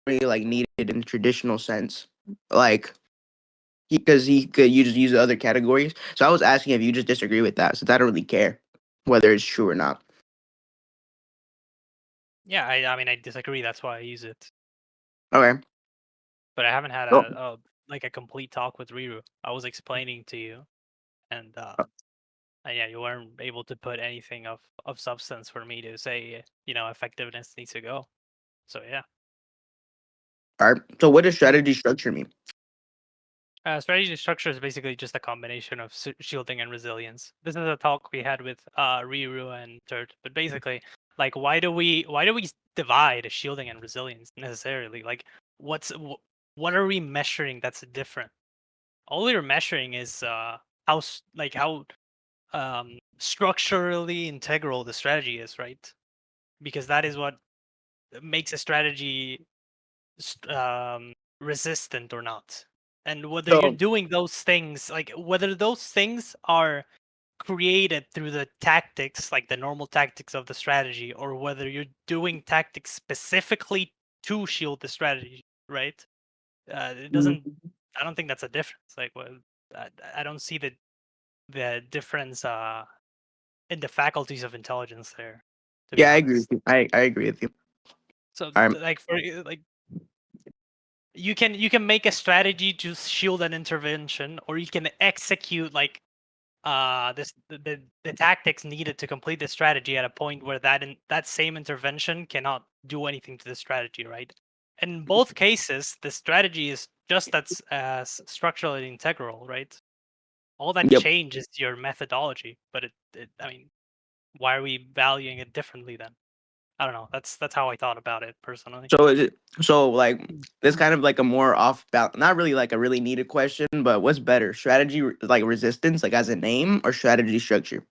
really like needed in the traditional sense, like because he could you just use the other categories. So I was asking if you just disagree with that, since I don't really care whether it's true or not. Yeah, I mean I disagree. That's why I use it. Okay. But I haven't had Oh, a complete talk with Riru. I was explaining to you, and yeah, you weren't able to put anything of substance for me to say. Effectiveness needs to go. So yeah. all right. So what does strategy structure mean? Strategy structure is basically just a combination of shielding and resilience. This is a talk we had with Riru and Turt, but basically, like, why do we divide shielding and resilience necessarily? Like, what are we measuring that's different? All we're measuring is how structurally integral the strategy is, right? Because that is what makes a strategy resistant or not. And whether you're So doing those things, like whether those things are created through the tactics, like the normal tactics of the strategy, or whether you're doing tactics specifically to shield the strategy, right? It doesn't. Mhm. I don't think that's a difference. Like, I don't see the difference in the faculties of intelligence there, to be Yeah, I agree with honest. you. I agree with you. So, All right. like like you can make a strategy to shield an intervention, or you can execute like the tactics needed to complete the strategy at a point where that same intervention cannot do anything to the strategy, right? In both cases, the strategy is just as structurally integral, right? All that Yep. changes your methodology, but I mean, why are we valuing it differently then? I don't know. That's how I thought about it personally. So is it so like Mm. it's kind of like a more off balance, not really like a really needed question, but what's better, strategy like resistance, like as a name, or strategy structure?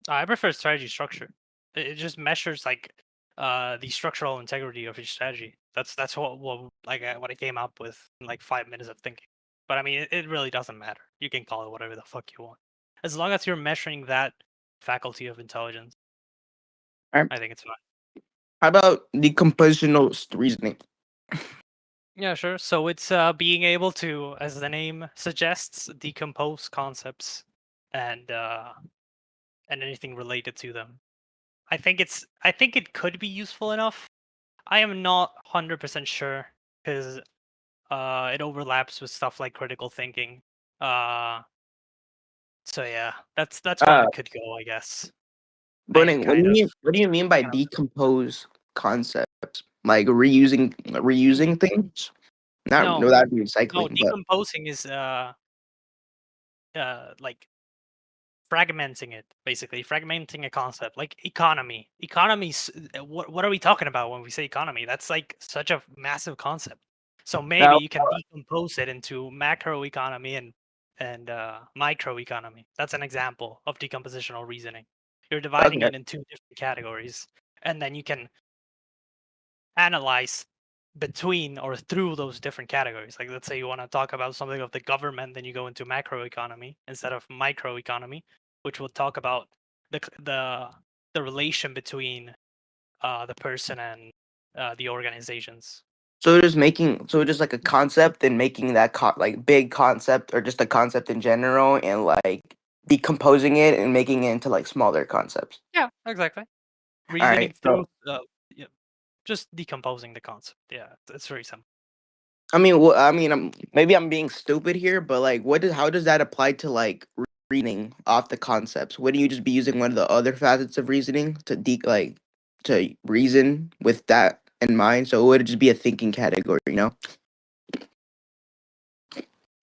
I prefer strategy structure. It just measures like the structural integrity of each strategy. That's what I came up with in like 5 minutes of thinking. But I mean, it really doesn't matter. You can call it whatever the fuck you want, as long as you're measuring that faculty of intelligence. All right. I think it's fine. How about decompositional reasoning? Yeah, sure. So it's being able to, as the name suggests, decompose concepts and uh, and anything related to them. I think it could be useful enough. I am not 100% sure because it overlaps with stuff like critical thinking. Uh, so yeah, that's where Uh, it could go, I guess. I am Burning. kind of What do you mean by kind of decompose concepts? Like reusing things? Not no no, that'd be no recycling, but decomposing is like fragmenting it, basically fragmenting a concept like economy. Economies. What are we talking about when we say economy? That's like such a massive concept. So maybe no. you can decompose it into macro economy and micro economy. That's an example of decompositional reasoning. You're dividing Okay. it into different categories, and then you can analyze between or through those different categories. Like, let's say you want to talk about something of the government, then you go into macroeconomy instead of microeconomy, which will talk about the relation between the person and the organizations. So just like a concept and making that like big concept or just a concept in general and like decomposing it and making it into like smaller concepts. Yeah, exactly. All Reasoning right. So through, yeah, just decomposing the concept. Yeah, it's very simple. maybe I'm being stupid here, but like, how does that apply to like reasoning off the concepts? Wouldn't you just be using one of the other facets of reasoning to reason with that in mind? So it would just be a thinking category, you know?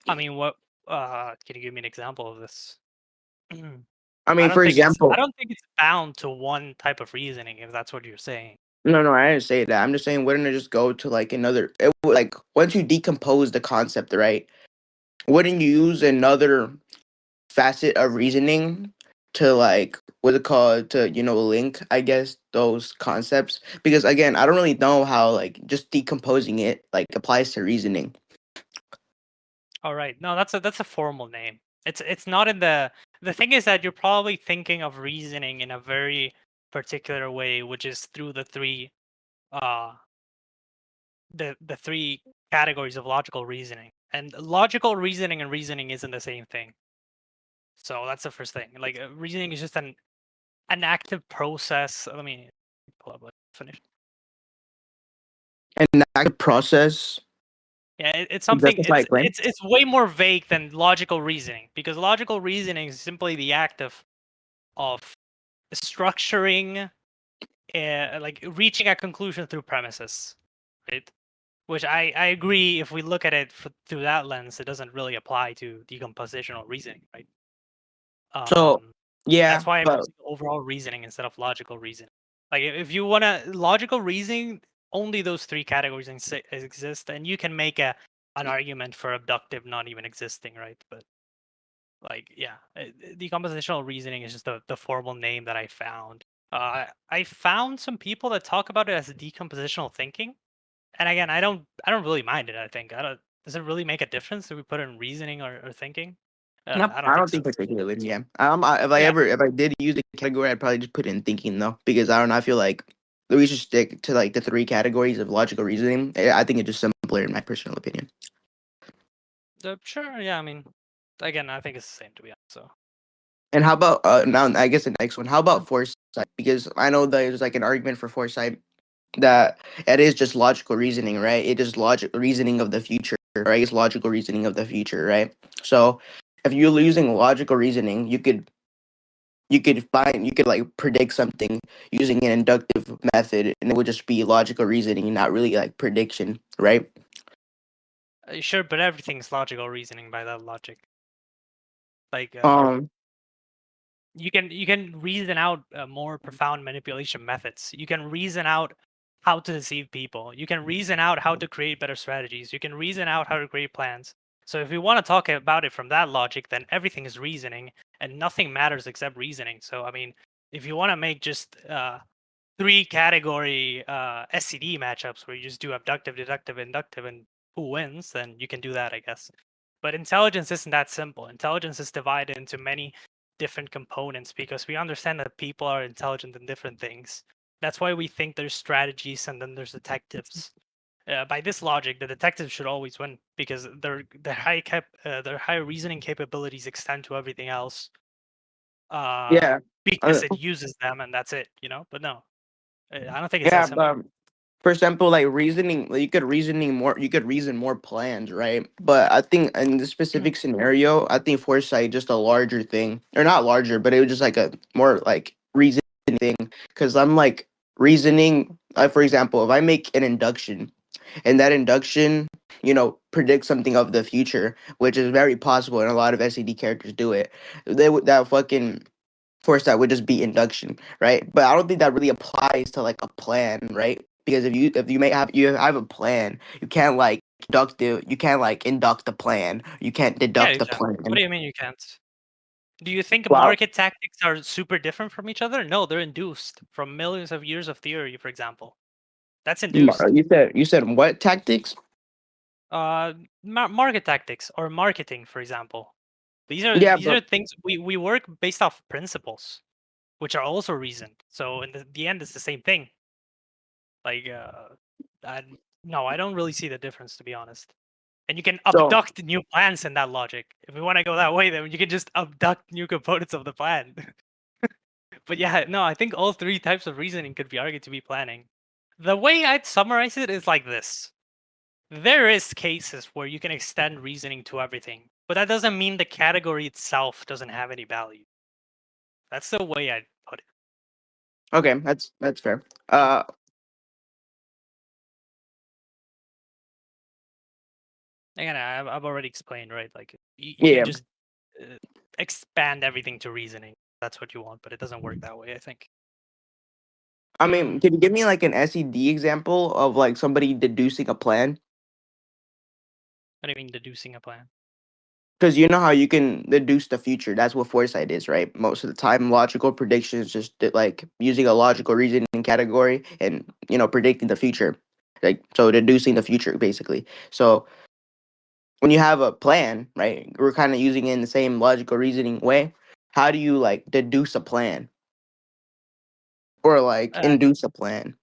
I mean, what? Can you give me an example of this? I mean, for I example, don't think it's bound to one type of reasoning, if that's what you're saying. no, I didn't say that. I'm just saying, wouldn't it just go to like another? Like once you decompose the concept, right? Wouldn't you use another facet of reasoning to like what's it called to link I guess those concepts? Because again, I don't really know how like just decomposing it like applies to reasoning. All right. No, that's a formal name. It's not in the thing is that you're probably thinking of reasoning in a very particular way, which is through uh the three categories of logical reasoning, and logical reasoning and reasoning isn't the same thing. So that's the first thing. Like reasoning is just an active process. Let me pull up. Finish. And that process. Yeah, it's That's something. just like right. It's way more vague than logical reasoning, because logical reasoning is simply the act of structuring, like reaching a conclusion through premises, right? Which I agree. If we look at it through that lens, it doesn't really apply to decompositional reasoning, right? So Um, yeah, that's why I'm but using overall reasoning instead of logical reasoning. Like if you want to logical reasoning, only those three categories exist, and you can make an argument for abductive not even existing, right? But like, yeah, decompositional reasoning is just the formal name that I found. I found some people that talk about it as decompositional thinking, and again, I don't really mind it. I think I don't. Does it really make a difference if we put in reasoning or thinking? no, I don't I think don't so. think particularly. Yeah. Yeah, If I did use a category, I'd probably just put in thinking though, because I don't know. I feel like we should stick to like the three categories of logical reasoning. I think it's just simpler in my personal opinion. sure. Yeah, I mean, again, I think it's the same to be honest. So And how about now? I guess the next one. How about foresight? Because I know there's like an argument for foresight that it is just logical reasoning, right? It is logical reasoning of the future, right? It's logical reasoning of the future, right? So if you're using logical reasoning, you could like predict something using an inductive method, and it would just be logical reasoning, not really like prediction, right? sure, but everything's logical reasoning by that logic. Like Um, you can reason out more profound manipulation methods. You can reason out how to deceive people. You can reason out how to create better strategies. You can reason out how to create plans. So if we want to talk about it from that logic, then everything is reasoning and nothing matters except reasoning. So I mean, if you want to make just three category SCD matchups where you just do abductive, deductive, inductive, and who wins, then you can do that, I guess. But intelligence isn't that simple. Intelligence is divided into many different components because we understand that people are intelligent in different things. That's why we think there's strategies and then there's detectives. By this logic, the detectives should always win because their high reasoning capabilities extend to everything else. Uh, yeah, because uh, it uses them and that's it, you know. But no, I don't think it's that yeah. simple. For example, like reasoning, like, you could reason more plans, right? But I think in this specific scenario, I think foresight just a larger thing, or not larger, but it was just like a more like reasoning thing. Because I'm like reasoning, for example, if I make an induction, and that induction, predicts something of the future, which is very possible, and a lot of SCD characters do it. That fucking course that would just be induction, right? But I don't think that really applies to like a plan, right? Because if you have a plan, you can't like induct the plan. You can't Yeah, deduct you the can. What plan. do you mean you can't? Do you think Wow. market tactics are super different from each other? No, they're induced from millions of years of theory, for example. That's induced. You said what tactics? Uh, market tactics or marketing, for example. These are Yeah, these but are things we work based off principles, which are also reasoned. So in the end, it's the same thing. Like, I, no, I don't really see the difference, to be honest. And you can so abduct new plans in that logic. If we want to go that way, then you can just abduct new components of the plan. But yeah, no, I think all three types of reasoning could be argued to be planning. The way I'd summarize it is like this. There is cases where you can extend reasoning to everything, but that doesn't mean the category itself doesn't have any value. That's the way I'd put it. okay, that's fair. Uh, Again, I've already explained, right? Like you can yeah. just uh, expand everything to reasoning. That's what you want, but it doesn't work that way, I think. I Hmm. mean, can you give me like an SED example of like somebody deducing a plan? What do you mean deducing a plan? Because you know how you can deduce the future. That's what foresight is, right? Most of the time, logical prediction is just like using a logical reasoning category and predicting the future, like so deducing the future basically. So when you have a plan, right, we're kind of using it in the same logical reasoning way. How do you like deduce a plan or like Uh, induce a plan?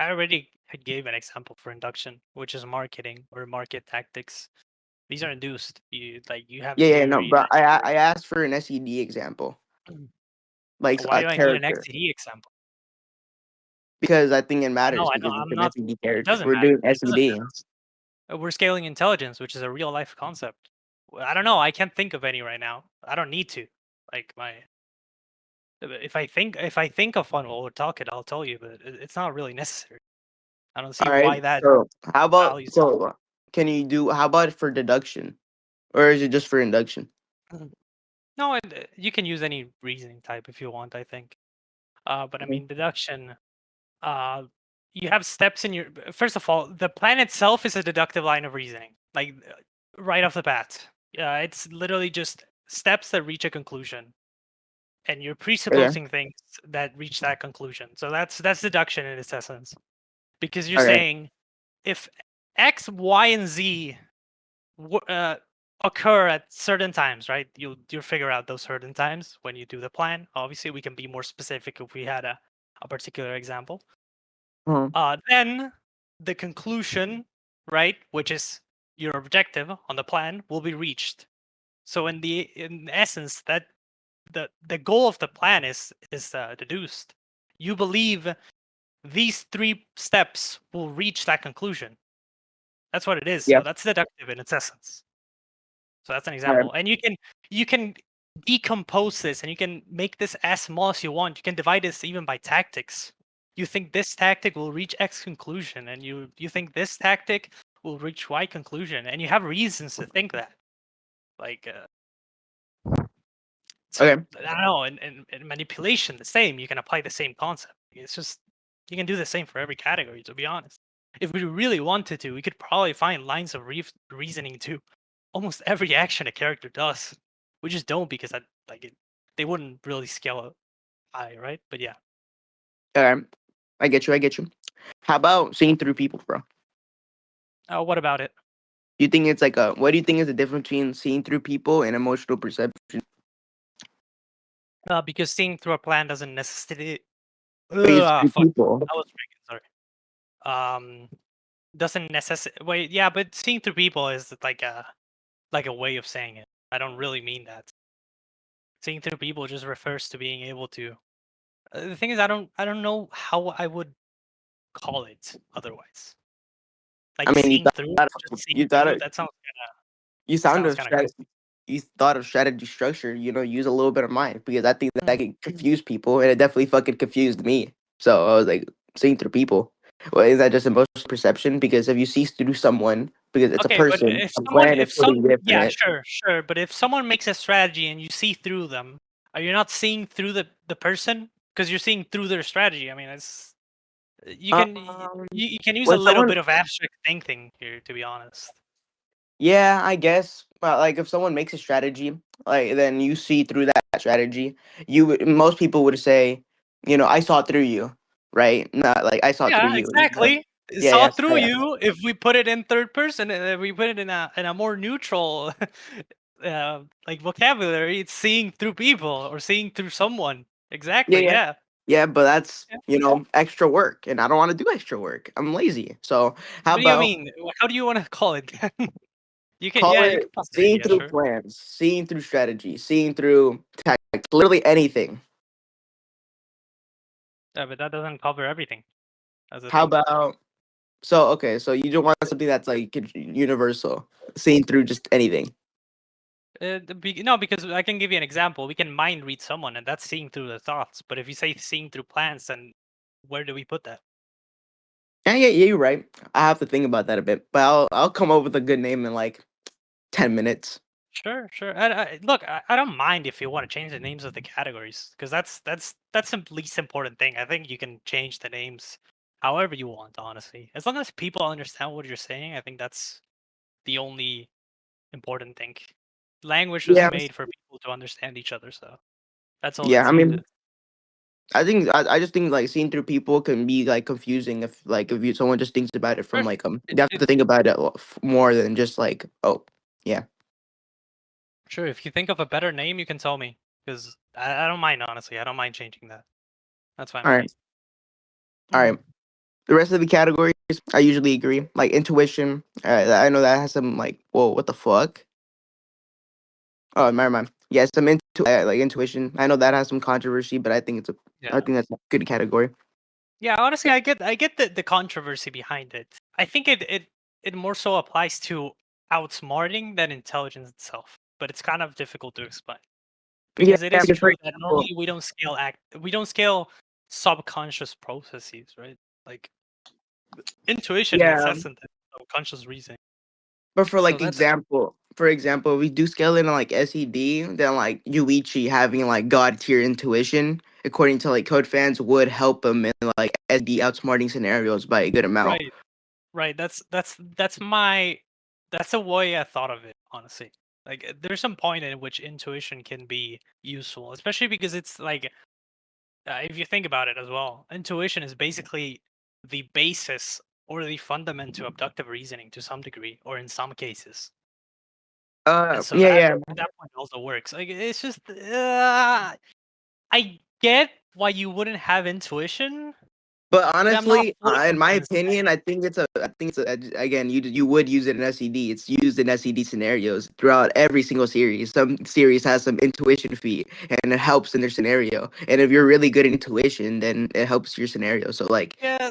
I already I gave an example for induction, which is marketing or market tactics. These are induced. You have Yeah, no, theory but that I asked for an SED example, like why a do I need an character, XCD example? because I think it No, matters I know because it's I'm an not. SED It character. doesn't We're matter. doing It doesn't SED. matter. We're scaling intelligence, which is a real life concept. I don't know. I can't think of any right now. I don't need to. Like my if I think of one while we're talking, I'll tell you, but it's not really necessary. I don't see All right. why that So how about values. can you do how about for deduction, or is it just for induction? Mhm. No, you can use any reasoning type if you want, I think. But I Okay. mean, deduction. Uh, you have steps in your. First of all, the plan itself is a deductive line of reasoning, like right off the bat. It's literally just steps that reach a conclusion, and you're Okay. presupposing things that reach that conclusion. So that's deduction in its essence, because you're Okay. saying if X, Y, and Z occur at certain times, right? You'll figure out those certain times when you do the plan. Obviously, we can be more specific if we had a particular example. Uh-huh. Then the conclusion, right, which is your objective on the plan, will be reached. So in essence, that the goal of the plan is deduced. You believe these three steps will reach that conclusion. That's what it is. Yeah. So that's deductive in its essence. So that's an All right. example. And you can decompose this and you can make this as small as you want. You can divide this even by tactics. You think this tactic will reach X conclusion, and you think this tactic will reach Y conclusion, and you have reasons to think that. Like so Okay. I don't know, and manipulation the same. You can apply the same concept. It's just you can do the same for every category, to be honest. If we really wanted to, we could probably find lines of reasoning to almost every action a character does. We just don't because they wouldn't really scale up high, right? But yeah. Okay. I get you. I get you. How about seeing through people, bro? What about it? You think it's like a what do you think is the difference between seeing through people and emotional perception? Because seeing through a plan doesn't necessarily. It's Ugh, through fuck. people. I was drinking. Sorry. Doesn't necessarily. Wait, yeah, but seeing through people is like a way of saying it. I don't really mean that. Seeing through people just refers to being able to. The thing is, I don't know how I would call it otherwise. I Like mean, seeing through, just seeing you thought through. of you That sound sounds of kind of gross. strategy. You thought of strategy structure. Use a little bit of mine because I think that Mm. can confuse people, and it definitely fucking confused me. So I was like, seeing through people. Well, is that just emotional perception? Because if you see through someone, because it's a Okay, but person, a plan is totally yeah, different. sure. But if someone makes a strategy and you see through them, are you not seeing through the person? Because you're seeing through their strategy. I mean, it's you can use a When little someone, bit of abstract thinking here, to be honest. yeah, I guess, but like if someone makes a strategy, like then you see through that strategy. Most people would say, I saw through you, right? Not like I saw through Yeah, you. exactly. It Yeah, saw yes, through yeah. you. If we put it in third person, we put it in a more neutral, like vocabulary, it's seeing through people or seeing through someone. Yeah, Exactly. yeah. Yeah. Yeah, but that's, Yeah. extra work, and I don't want to do extra work. I'm lazy. So, how What do you about mean? How do you want to call it? You can, call yeah, you it can pass it. seeing Yeah, through sure. plans, seeing through strategy, seeing through tactics, literally anything. Yeah, but that doesn't cover everything. That's the How thing. about okay, so you don't want something that's like universal, seeing through just anything. No, because I can give you an example. We can mind read someone, and that's seeing through their thoughts. But if you say seeing through plans, then where do we put that? Yeah, yeah, yeah, you're right. I have to think about that a bit, but I'll come up with a good name in like 10 minutes. Sure. Look, I don't mind if you want to change the names of the categories, because that's the least important thing. I think you can change the names however you want, honestly. As long as people understand what you're saying, I think that's the only important thing. Language was Yeah, made for people to understand each other, so that's all yeah. it's I mean, needed. I just think like seeing through people can be like confusing if someone just thinks about it from Sure. like It, you have it, to think about it more than just like, oh, yeah. sure. If you think of a better name, you can tell me, because I don't mind, honestly. I don't mind changing that. That's fine All with right, me. all right. The rest of the categories, I usually agree. Like intuition, I know that has some like, whoa, what the fuck? Oh, never mind. Yeah, some like intuition. I know that has some controversy, but I Yeah. think that's a good category. Yeah, honestly, I get the controversy behind it. I think it more so applies to outsmarting than intelligence itself, but it's kind of difficult to explain Yeah, because it is for true that example, normally we don't scale subconscious processes, right? Like intuition in its yeah, essence is subconscious reasoning. but So that's for example, we do scale it in like SED, then like Yuichi having like god tier intuition, according to like code fans, would help him in like SED outsmarting scenarios by a good amount. right, right. That's the way I thought of it, honestly. Like there's some point in which intuition can be useful, especially because it's like if you think about it as well, intuition is basically the basis or the fundament to abductive reasoning to some degree, or in some cases. And so Yeah, yeah. that point also works. Like it's just I get why you wouldn't have intuition, But but I'm not honestly, fully in my convinced by opinion, it. I think it's a, again, you would use it in SED. It's used in SED scenarios throughout every single series. Some series has some intuition feat, and it helps in their scenario. And if you're really good at intuition, then it helps your scenario. So like, Yeah,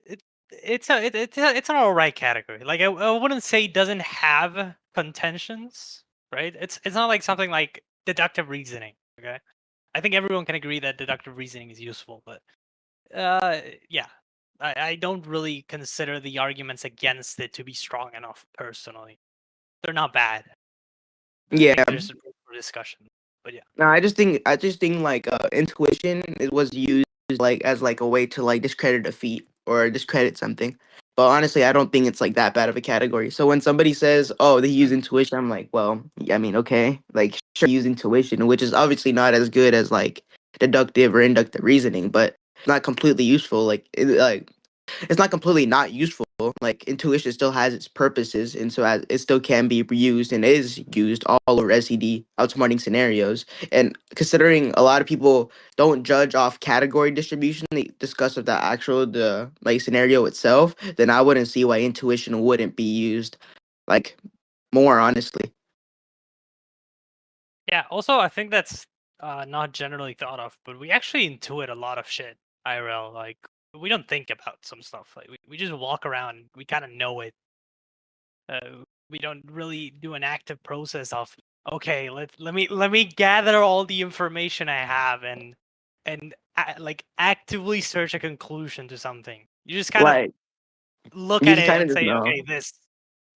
it, it's an alright category. Like I wouldn't say it doesn't have contentions, right? It's not like something like deductive reasoning. Okay, I think everyone can agree that deductive reasoning is useful, but Uh, yeah. I don't really consider the arguments against it to be strong enough personally. They're not bad. I yeah. think there's room for discussion. But yeah. No, I just think like intuition it was used like as like a way to like discredit a feat or discredit something. But honestly, I don't think it's like that bad of a category. So when somebody says, "Oh, they use Mhm. intuition," I'm like, "Well, yeah, I mean, okay, like sure, use intuition, which is obviously not as good as like deductive or inductive reasoning, but it's not completely useful. Like it's not completely not useful. Like intuition still has its purposes, and so as it still can be used and is used all over SED outsmarting scenarios. And considering a lot of people don't judge off category distribution, they discuss of the like scenario itself, then I wouldn't see why intuition wouldn't be used like more honestly. Yeah, also I think that's not generally thought of, but we actually intuit a lot of shit IRL. Like we don't think about some stuff. Like we just walk around, we kind of know it. We don't really do an active process of okay, let me gather all the information I have and like actively search a conclusion to something. You just kind of Like look you at just it kind of and just say, know. okay, this,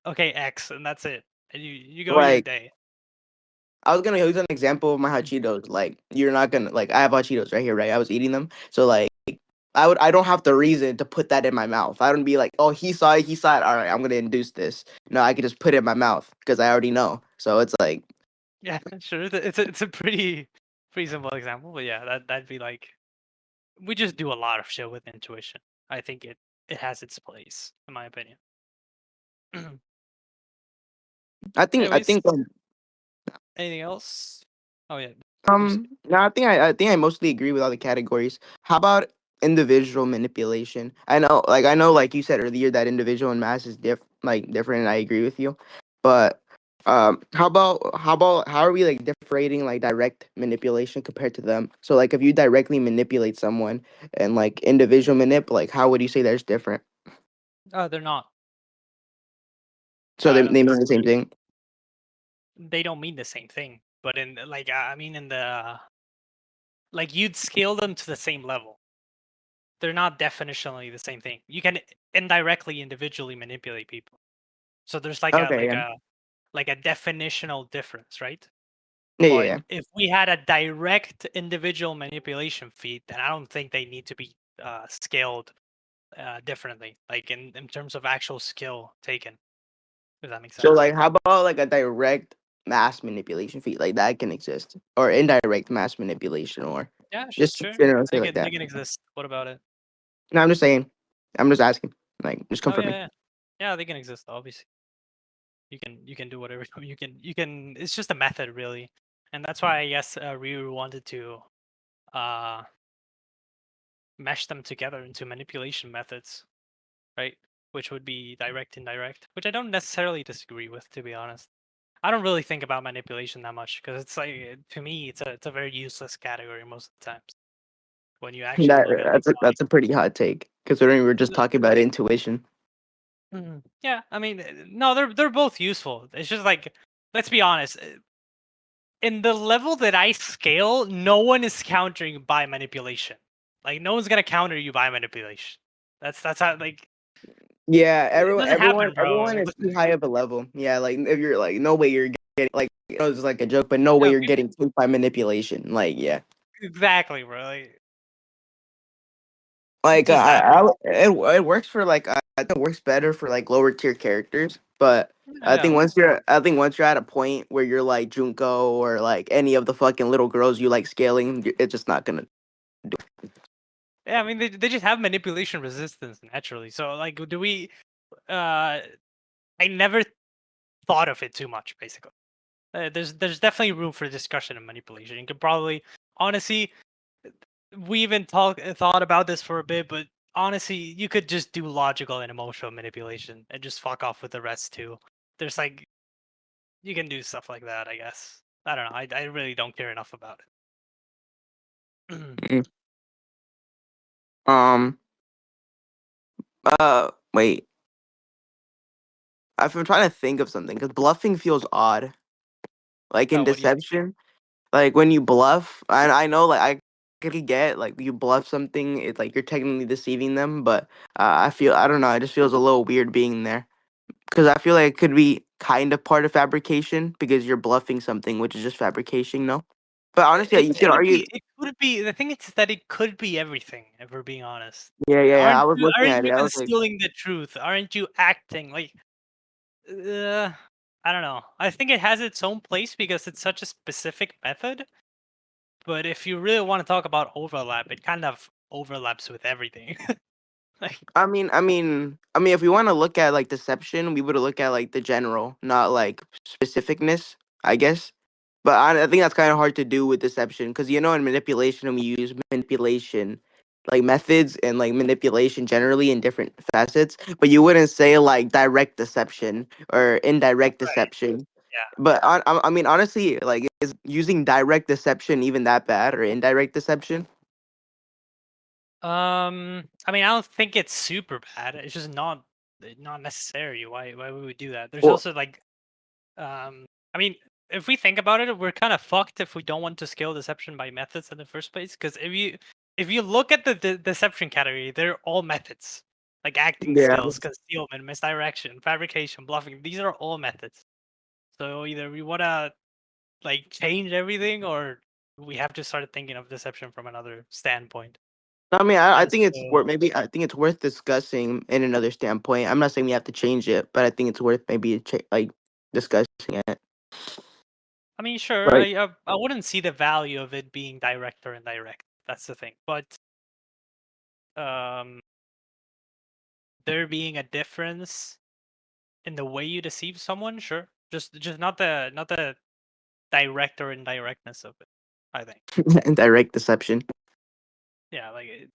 okay, X, and that's it, and you go your Like day. I was gonna use an example of my hot Cheetos. Like you're not gonna like I have hot Cheetos right here, right? I was eating them, so like I don't have the reason to put that in my mouth. I don't be like, oh, he saw it. All right, I'm gonna induce this. No, I could just put it in my mouth because I already know. So it's like, Yeah, sure. It's a pretty simple example, but yeah, that'd be like we just do a lot of shit with intuition. I think it has its place, in my opinion. I Anyways, think anything else? Oh yeah, you say. no, I think I mostly agree with all the categories. How about individual manipulation? I know like you said earlier that individual and mass is different, and I agree with you. But how are we like differentiating like direct manipulation compared to them? So like if you directly manipulate someone and like individual like how would you say that's different? They're not. So I they don't mean the same disagree. thing. They don't mean the same thing, but in like I mean in the like you'd scale them to the same level. They're not definitionally the same thing. You can indirectly individually manipulate people. So there's Okay, yeah. like a definitional difference, right? Yeah, yeah, But yeah. if we had a direct individual manipulation feed, then I don't think they need to be scaled differently, like in terms of actual skill taken. If that makes So sense. like how about like a direct mass manipulation feat like that can exist or indirect mass manipulation or Yeah, just sure. general say like They that. can exist. What about it? No, I'm just saying. I'm just asking. Like just Oh yeah, confirming. yeah, yeah. They can exist. Obviously, you can do whatever you can. It's just a method, really, and that's why I guess Ryu wanted to uh mesh them together into manipulation methods. right? Which would be direct, indirect, which I don't necessarily disagree with, to be honest. I don't really think about manipulation that much because it's like to me, it's a very useless category most of the times when you actually That look at like that's a pretty hot take considering we were just why. talking about intuition. Mhm. Yeah, I mean, no, they're both useful. It's just like, let's be honest. In the level that I scale, no one is countering by manipulation. Like, no one's gonna counter you by manipulation. That's how like Yeah, it doesn't happen, everyone bro. is too high of a level. Yeah, like if you're like no way you're getting like it's like a joke, but no way No, you're getting fooled by manipulation. Like yeah, exactly, bro. Like, it's like just that. it works for like I think it works better for like lower tier characters, but Yeah. I think once you're at a point where you're like Junko or like any of the fucking little girls you like scaling, it's just not gonna. Yeah, I mean, they just have manipulation resistance naturally. So, like, do we? Uh, I never thought of it too much. Basically, there's definitely room for discussion and manipulation. You could probably, honestly, we even thought about this for a bit, but honestly, you could just do logical and emotional manipulation and just fuck off with the rest too. There's like you can do stuff like that. I guess I don't know. I really don't care enough about it. Mm. Um. Wait. I've been trying to think of something because bluffing feels odd. Like in Oh, what do you think? deception, like when you bluff, and I know like I could get like you bluff something, it's like you're technically deceiving them, but I don't know, it just feels a little weird being there because I feel like it could be kind of part of fabrication because you're bluffing something, which is just fabrication, no? But honestly, It you could could argue. be. It could be. The thing is that it could be everything. If we're being honest, Yeah. I was looking aren't at it. you I was like, concealing the truth? Aren't you acting like? Uh, I don't know. I think it has its own place because it's such a specific method. But if you really want to talk about overlap, it kind of overlaps with everything. Like, if we want to look at like deception, we would look at like the general, not like specificness, I guess. But I think that's kind of hard to do with deception because in manipulation we use manipulation like methods and like manipulation generally in different facets. But you wouldn't say like direct deception or indirect right? deception. Yeah. But I mean, honestly, like is using direct deception even that bad or indirect deception? I mean, I don't think it's super bad. It's just not necessary. Why would we do that? There's Well, also like I mean, if we think about it, we're kind of fucked if we don't want to scale deception by methods in the first place. Because if you look at the deception category, they're all methods, like acting yeah. skills, concealment, misdirection, fabrication, bluffing. These are all methods. So either we wanna like change everything, or we have to start thinking of deception from another standpoint. I mean, I And think it's so, worth maybe I think it's worth discussing in another standpoint. I'm not saying we have to change it, but I think it's worth maybe like discussing it. I mean, sure, Right. I wouldn't see the value of it being direct or indirect. That's the thing. But um, there being a difference in the way you deceive someone, sure. Just not the direct or indirectness of it. I think. Direct deception. Yeah, like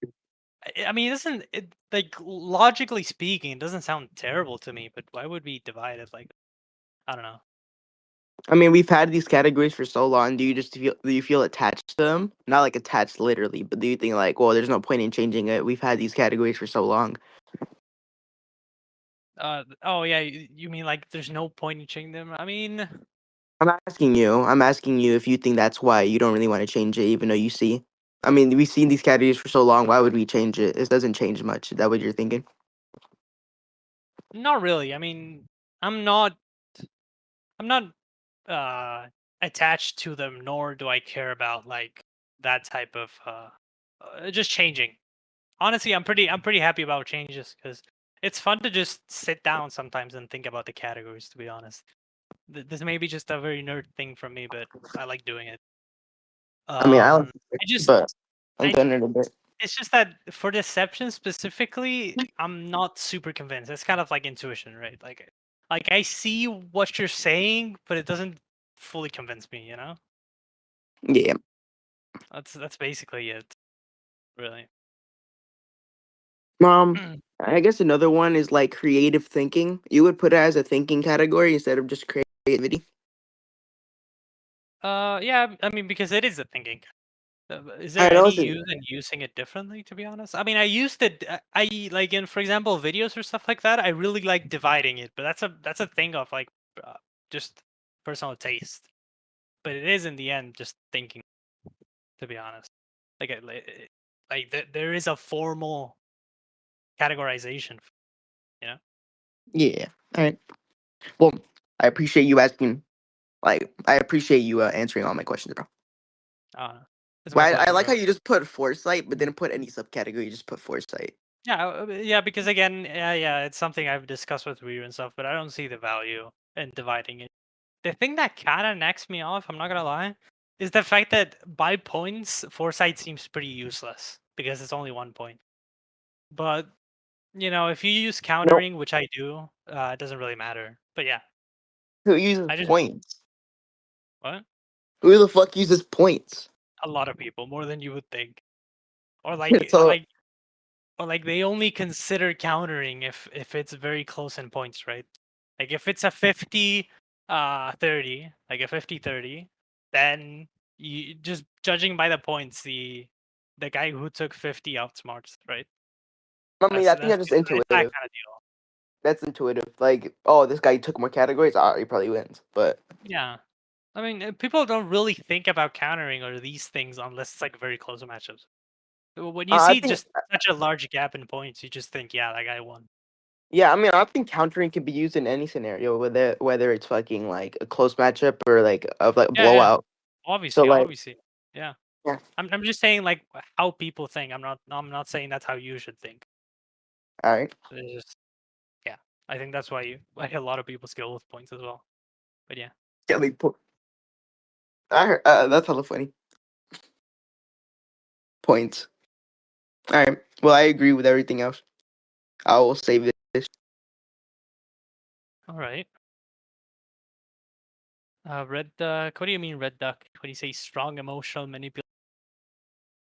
I mean, isn't it like logically speaking, it doesn't sound terrible to me. But why would we divide it like I don't know. I mean, we've had these categories for so long. Do you feel attached to them? Not like attached literally, but do you think like, well, there's no point in changing it? We've had these categories for so long. Oh yeah, you mean like there's no point in changing them? I mean, I'm asking you. I'm asking you if you think that's why you don't really want to change it, even though you see. I mean, we've seen these categories for so long. Why would we change it? It doesn't change much. Is that what you're thinking? not really. I mean, I'm not I'm not uh attached to them, nor do I care about like that type of just changing. Honestly, I'm pretty happy about changes because it's fun to just sit down sometimes and think about the categories. To be honest, this may be just a very nerd thing from me, but I like doing it. I mean, I like it, I just but I'm I done it a bit. it's just that for deception specifically, I'm not super convinced. It's kind of like intuition, right? Like I see what you're saying, but it doesn't fully convince me. Yeah. That's basically it, really. Um. I guess another one is like creative thinking. You would put it as a thinking category instead of just creativity. Yeah, I mean, because it is a thinking. Is there I know any it's use in using it differently? To be honest, I mean, I used it. I like in, for example, videos or stuff like that. I really like dividing it, but that's a thing of like uh, just personal taste. But it is in the end just thinking. To be honest, like there is a formal categorization. You know. yeah. All right. Well, I appreciate you asking. Like, I appreciate you answering all my questions, bro. It's my Well, I pleasure, like how bro. you just put foresight, but didn't put any subcategory. You just put foresight. Yeah, yeah, because again, yeah, it's something I've discussed with Ryu and stuff, but I don't see the value in dividing it. The thing that kind of necks me off, I'm not gonna lie, is the fact that by points, Foresight seems pretty useless because it's only 1 point. But if you use No, countering, which I do, it doesn't really matter. But yeah, who uses I just points? what Who the fuck uses points? a lot of people more than you would think, or like, or So like, or like they only consider countering if it's very close in points, right? Like if it's a 50 30, like a 50-30, then you just judging by the points, the guy who took 50 outsmarts, right? I mean, I think That's that's just it's that intuitive. kind of deal. That's intuitive. Like, oh, this guy took more categories. He probably wins. But Yeah. I mean, people don't really think about countering or these things unless it's like very close matchups. When you I see think, just such a large gap in points, you just think, yeah, that guy won. yeah. I mean, I think countering can be used in any scenario, whether it's fucking like a close matchup or like of like Yeah, yeah. blowout. So Obviously, like, obviously. Yeah. yeah. I'm just saying like how people think. I'm not saying that's how you should think. All right. It's just yeah. I think that's why like a lot of people skill with points as well. But yeah. Yeah, like, I heard, that's hella funny. Points. All right. Well, I agree with everything else. I will save this. All right. Red duck. What do you mean red duck? When you say strong emotional manipulation?